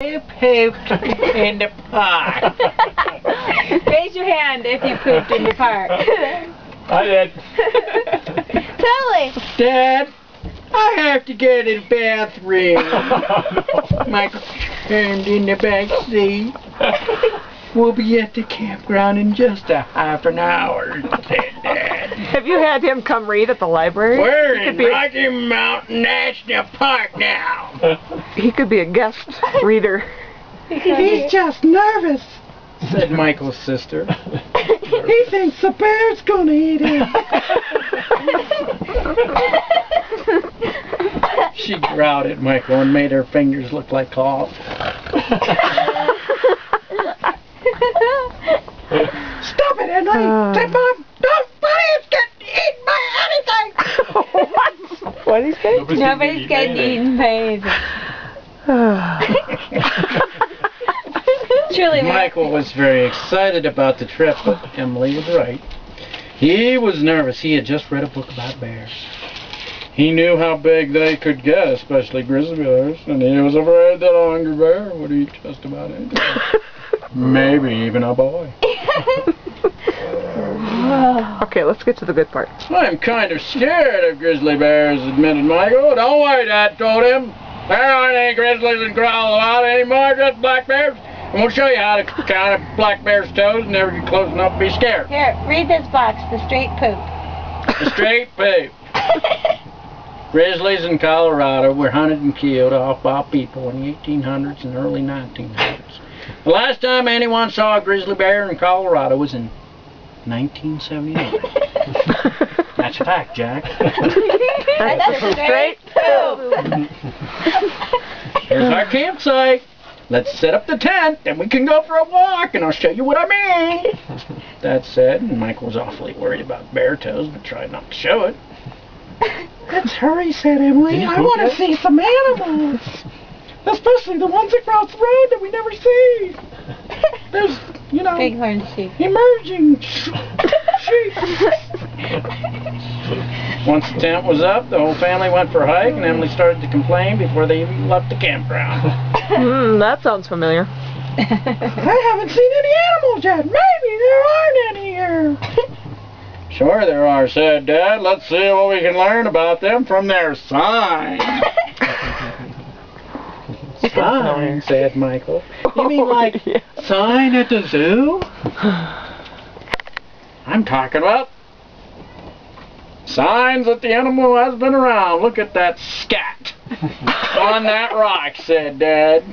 You pooped in the park. Raise your hand if you pooped in the park. I did. Totally. Dad, I have to go to the bathroom. Michael turned in the back seat. We'll be at the campground in just a half an hour, said Dad. Have you had him come read at the library? We're in Rocky Mountain National Park now. He could be a guest reader. He's just nervous. Said Michael's sister. He thinks the bear's gonna eat him. She growled at Michael and made her fingers look like claws. Stop it, Henry! Say, Mom, nobody's getting eaten by anything! What did he say? Nobody's getting eaten by anything. Truly, Michael was very excited about the trip, but Emily was right. He was nervous. He had just read a book about bears. He knew how big they could get, especially grizzly bears, and he was afraid that a hungry bear would eat just about anything. Maybe even a boy. Okay, let's get to the good part. I'm kind of scared of grizzly bears, admitted Michael. Don't worry, Dad told him. There aren't any grizzlies in Colorado anymore, just black bears. And we'll show you how to count a black bear's toes and never get close enough to be scared. Here, read this box, The Straight Poop. The straight poop. Grizzlies in Colorado were hunted and killed off by people in the 1800s and early 1900s. The last time anyone saw a grizzly bear in Colorado was in 1979. That's a fact, Jack. That's a straight poop. Here's our campsite. Let's set up the tent, and we can go for a walk, and I'll show you what I mean. That said, and Michael was awfully worried about bear toes, but tried not to show it. Let's hurry, said Emily. I want to see some animals. Especially the ones across the road that we never see. There's, you know, Bighorn sheep. emerging sheep. Once the tent was up, the whole family went for a hike, and Emily started to complain before they even left the campground. That sounds familiar. I haven't seen any animals yet. Maybe there aren't any here. Sure there are, said Dad. Let's see what we can learn about them from their sign. Sign, said Michael. You mean like sign at the zoo? I'm talking about signs that the animal has been around. Look at that scat on that rock, said Dad.